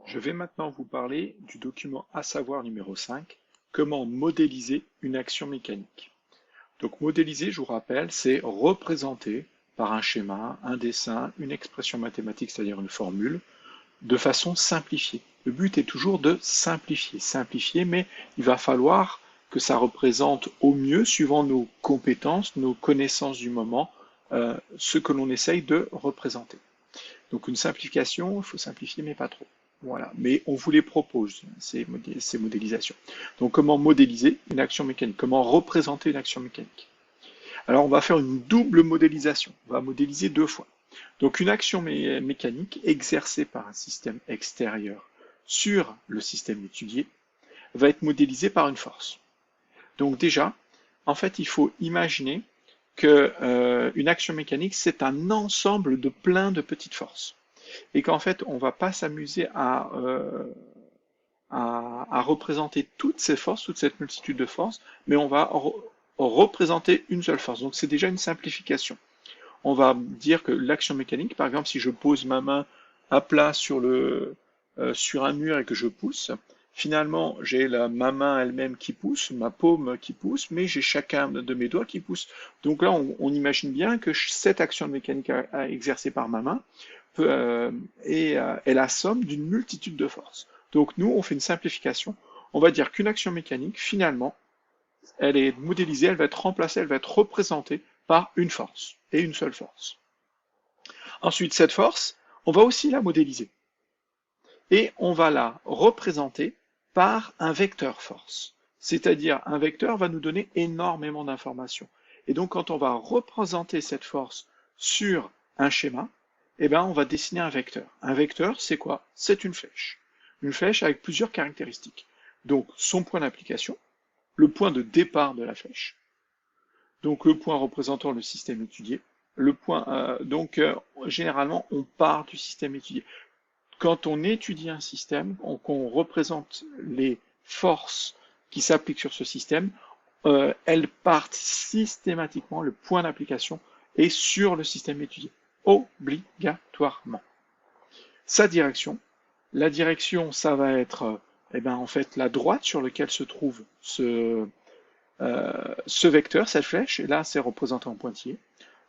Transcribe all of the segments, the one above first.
Je vais maintenant vous parler du document à savoir numéro 5, comment modéliser une action mécanique. Donc modéliser, je vous rappelle, c'est représenter par un schéma, un dessin, une expression mathématique, c'est-à-dire une formule, de façon simplifiée. Le but est toujours de simplifier, mais il va falloir que ça représente au mieux, suivant nos compétences, nos connaissances du moment, ce que l'on essaye de représenter. Donc une simplification, il faut simplifier, mais pas trop. Voilà. Mais on vous les propose, ces modélisations. Donc comment modéliser une action mécanique? Comment représenter une action mécanique? Alors on va faire une double modélisation. On va modéliser deux fois. Donc une action mécanique exercée par un système extérieur sur le système étudié va être modélisée par une force. Donc déjà, en fait, il faut imaginer que une action mécanique, c'est un ensemble de plein de petites forces. Et qu'en fait, on ne va pas s'amuser à représenter toutes ces forces, toute cette multitude de forces, mais on va représenter une seule force. Donc c'est déjà une simplification. On va dire que l'action mécanique, par exemple, si je pose ma main à plat sur un mur et que je pousse, finalement, j'ai ma main elle-même qui pousse, ma paume qui pousse, mais j'ai chacun de mes doigts qui pousse. Donc là, on imagine bien que cette action mécanique exercée par ma main est la somme d'une multitude de forces. Donc nous, on fait une simplification. On va dire qu'une action mécanique, finalement, elle est modélisée, elle va être remplacée, elle va être représentée par une force, et une seule force. Ensuite, cette force, on va aussi la modéliser. Et on va la représenter par un vecteur force. C'est-à-dire, un vecteur va nous donner énormément d'informations. Et donc, quand on va représenter cette force sur un schéma, eh ben, on va dessiner un vecteur. Un vecteur, c'est quoi? C'est une flèche. Une flèche avec plusieurs caractéristiques. Donc, son point d'application, le point de départ de la flèche, donc le point représentant le système étudié. Généralement, on part du système étudié. Quand on étudie un système, qu'on représente les forces qui s'appliquent sur ce système, elles partent systématiquement, le point d'application est sur le système étudié, obligatoirement. Sa direction, la direction, ça va être en fait la droite sur laquelle se trouve ce vecteur, cette flèche, et là c'est représenté en pointillé.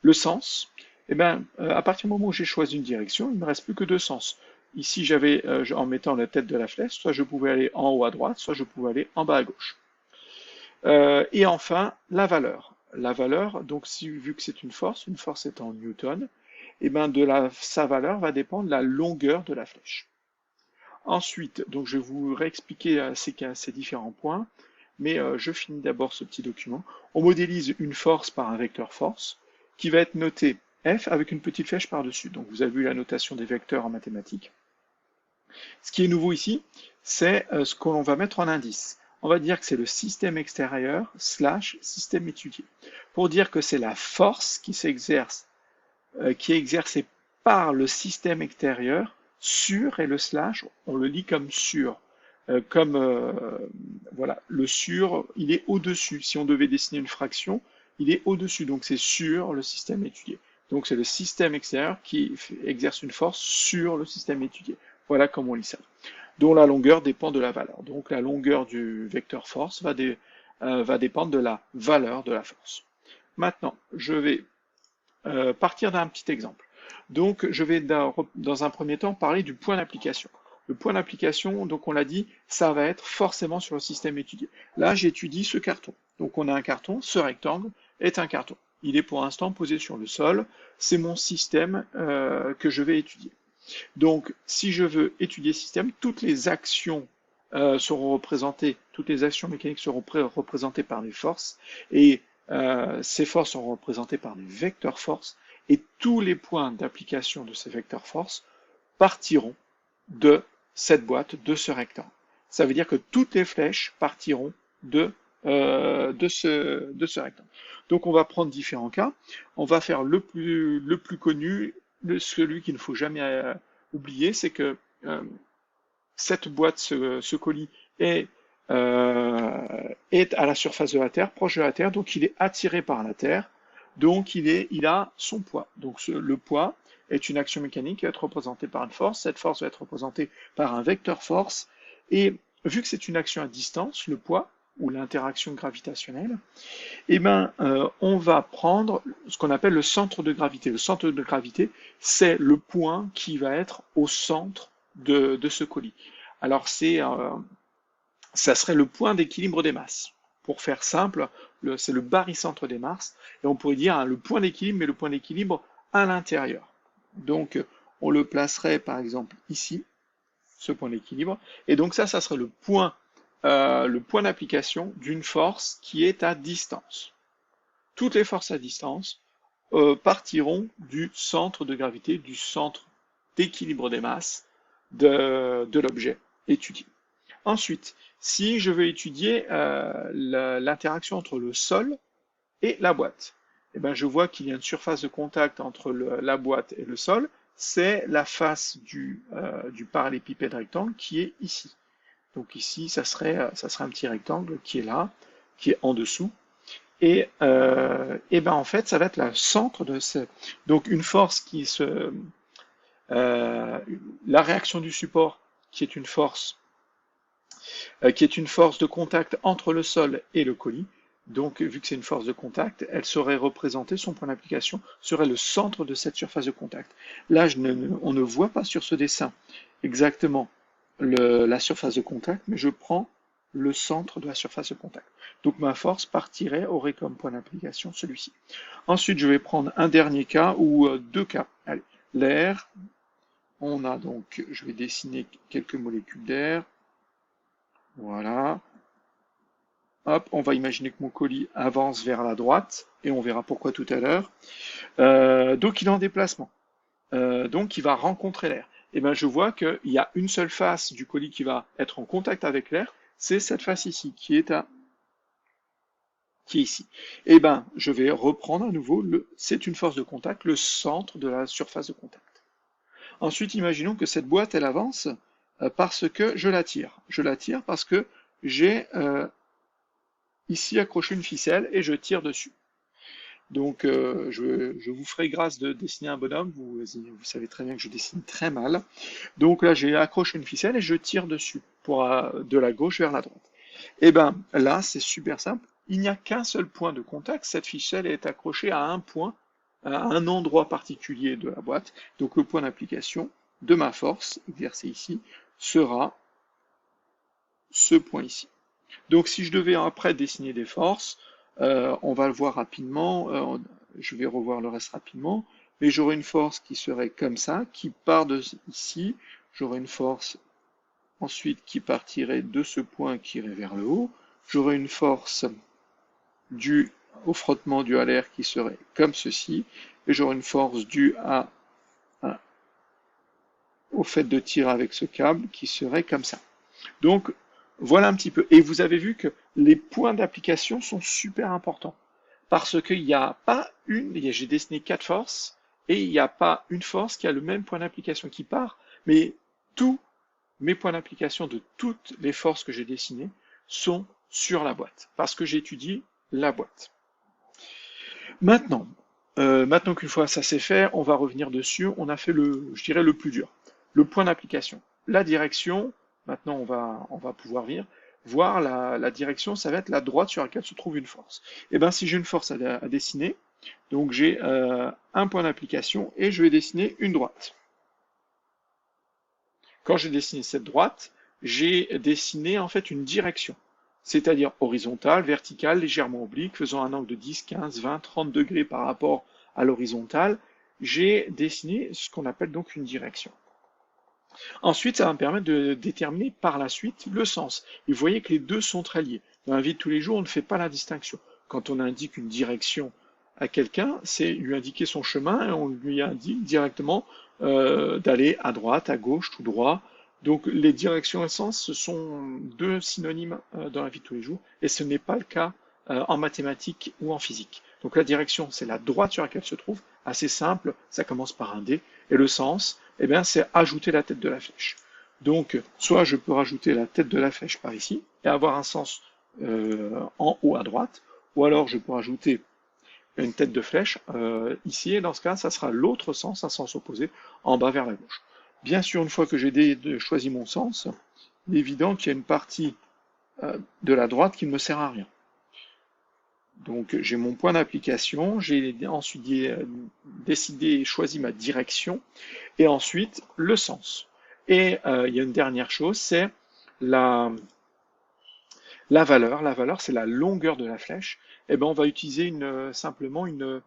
Le sens, à partir du moment où j'ai choisi une direction, il ne me reste plus que deux sens. Ici, j'avais, en mettant la tête de la flèche, soit je pouvais aller en haut à droite, soit je pouvais aller en bas à gauche. Et enfin, la valeur. La valeur, donc vu que c'est une force est en newton, sa valeur va dépendre de la longueur de la flèche. Ensuite, donc je vais vous réexpliquer ces différents points, mais je finis d'abord ce petit document. On modélise une force par un vecteur force, qui va être noté F avec une petite flèche par-dessus. Donc vous avez vu la notation des vecteurs en mathématiques. Ce qui est nouveau ici, c'est ce que l'on va mettre en indice. On va dire que c'est le système extérieur / système étudié. Pour dire que c'est la force qui s'exerce, qui est exercée par le système extérieur sur, et le slash, on le lit comme sur. Voilà, le sur, il est au-dessus. Si on devait dessiner une fraction, il est au-dessus. Donc c'est sur le système étudié. Donc c'est le système extérieur qui exerce une force sur le système étudié. Voilà comment on lit ça. Dont la longueur dépend de la valeur. Donc la longueur du vecteur force va dépendre de la valeur de la force. Maintenant, je vais partir d'un petit exemple. Donc je vais dans un premier temps parler du point d'application. Le point d'application, donc on l'a dit, ça va être forcément sur le système étudié. Là, j'étudie ce carton. Donc on a un carton, ce rectangle est un carton. Il est pour l'instant posé sur le sol, c'est mon système que je vais étudier. Donc si je veux étudier ce système, toutes les actions seront représentées, toutes les actions mécaniques seront représentées par des forces, et ces forces seront représentées par des vecteurs forces, et tous les points d'application de ces vecteurs forces partiront de cette boîte, de ce rectangle. Ça veut dire que toutes les flèches partiront de ce rectangle. Donc on va prendre différents cas. On va faire le plus connu, celui qu'il ne faut jamais oublier, c'est que cette boîte, ce colis est à la surface de la Terre, proche de la Terre, donc il est attiré par la Terre, donc il a son poids. Donc le poids, est une action mécanique qui va être représentée par une force. Cette force va être représentée par un vecteur force. Et vu que c'est une action à distance, le poids ou l'interaction gravitationnelle, eh ben, on va prendre ce qu'on appelle le centre de gravité. Le centre de gravité, c'est le point qui va être au centre de ce colis. Alors, ça serait le point d'équilibre des masses. Pour faire simple, c'est le barycentre des masses, et on pourrait dire hein, le point d'équilibre, mais le point d'équilibre à l'intérieur. Donc, on le placerait par exemple ici, ce point d'équilibre, et donc ça serait le point d'application d'une force qui est à distance. Toutes les forces à distance partiront du centre de gravité, du centre d'équilibre des masses de l'objet étudié. Ensuite, si je veux étudier l'interaction entre le sol et la boîte, eh ben, je vois qu'il y a une surface de contact entre la boîte et le sol, c'est la face du parallélépipède rectangle qui est ici. Donc ici, ça serait un petit rectangle qui est là, qui est en dessous. Et ben en fait, ça va être le centre de ce. Donc une force la réaction du support, qui est une force de contact entre le sol et le colis. Donc, vu que c'est une force de contact, elle serait représentée, son point d'application serait le centre de cette surface de contact. Là, on ne voit pas sur ce dessin exactement la surface de contact, mais je prends le centre de la surface de contact. Donc ma force aurait comme point d'application celui-ci. Ensuite, je vais prendre un dernier cas, ou deux cas. Allez, l'air. On a donc, je vais dessiner quelques molécules d'air. Voilà. Hop, on va imaginer que mon colis avance vers la droite, et on verra pourquoi tout à l'heure. Donc il est en déplacement. Donc il va rencontrer l'air. Et bien je vois qu'il y a une seule face du colis qui va être en contact avec l'air, c'est cette face ici, qui est ici. Et ben je vais reprendre à nouveau, c'est une force de contact, le centre de la surface de contact. Ensuite, imaginons que cette boîte, elle avance parce que je la tire. Je la tire parce que j'ai ici accroché une ficelle et je tire dessus. Donc, je vous ferai grâce de dessiner un bonhomme. Vous savez très bien que je dessine très mal. Donc là, j'ai accroché une ficelle et je tire dessus, de la gauche vers la droite. Et bien là, c'est super simple. Il n'y a qu'un seul point de contact. Cette ficelle est accrochée à un point, à un endroit particulier de la boîte. Donc le point d'application de ma force, exercée ici, sera ce point ici. Donc si je devais après dessiner des forces, on va le voir rapidement, je vais revoir le reste rapidement, mais j'aurai une force qui serait comme ça, qui part de ici, j'aurai une force ensuite qui partirait de ce point qui irait vers le haut, j'aurai une force due au frottement dû à l'air qui serait comme ceci, et j'aurai une force due au fait de tirer avec ce câble qui serait comme ça. Donc voilà un petit peu. Et vous avez vu que les points d'application sont super importants. Parce qu'il n'y a pas j'ai dessiné 4 forces, et il n'y a pas une force qui a le même point d'application qui part, mais tous mes points d'application de toutes les forces que j'ai dessinées sont sur la boîte, parce que j'étudie la boîte. Maintenant qu'une fois ça c'est fait, on va revenir dessus. On a fait je dirais le plus dur. Le point d'application. La direction, maintenant on va pouvoir voir la direction, ça va être la droite sur laquelle se trouve une force. Et bien si j'ai une force à dessiner, donc j'ai un point d'application et je vais dessiner une droite. Quand j'ai dessiné cette droite, j'ai dessiné en fait une direction, c'est-à-dire horizontale, verticale, légèrement oblique, faisant un angle de 10, 15, 20, 30 degrés par rapport à l'horizontale. J'ai dessiné ce qu'on appelle donc une direction. Ensuite, ça va me permettre de déterminer par la suite le sens. Et vous voyez que les deux sont très liés. Dans la vie de tous les jours, on ne fait pas la distinction. Quand on indique une direction à quelqu'un, c'est lui indiquer son chemin et on lui indique directement d'aller à droite, à gauche, tout droit. Donc les directions et sens, ce sont deux synonymes dans la vie de tous les jours et ce n'est pas le cas en mathématiques ou en physique. Donc la direction, c'est la droite sur laquelle se trouve, assez simple, ça commence par un D, et le sens, eh bien, c'est ajouter la tête de la flèche. Donc, soit je peux rajouter la tête de la flèche par ici, et avoir un sens en haut à droite, ou alors je peux rajouter une tête de flèche ici, et dans ce cas, ça sera l'autre sens, un sens opposé, en bas vers la gauche. Bien sûr, une fois que j'ai choisi mon sens, il est évident qu'il y a une partie de la droite qui ne me sert à rien. Donc j'ai mon point d'application, j'ai ensuite décidé et choisi ma direction, et ensuite le sens. Et il y a une dernière chose, c'est la valeur. La valeur, c'est la longueur de la flèche. Et ben, on va utiliser simplement une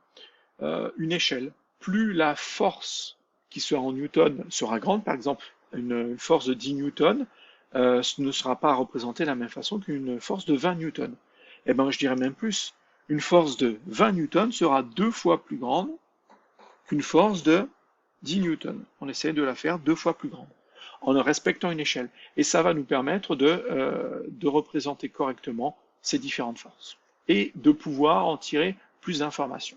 échelle. Plus la force qui sera en newton sera grande, par exemple une force de 10 newtons, ce ne sera pas représenté de la même façon qu'une force de 20 newtons. Et ben, je dirais même plus, une force de 20 newtons sera 2 fois plus grande qu'une force de 10 newtons. On essaie de la faire 2 fois plus grande, en respectant une échelle. Et ça va nous permettre de représenter correctement ces différentes forces et de pouvoir en tirer plus d'informations.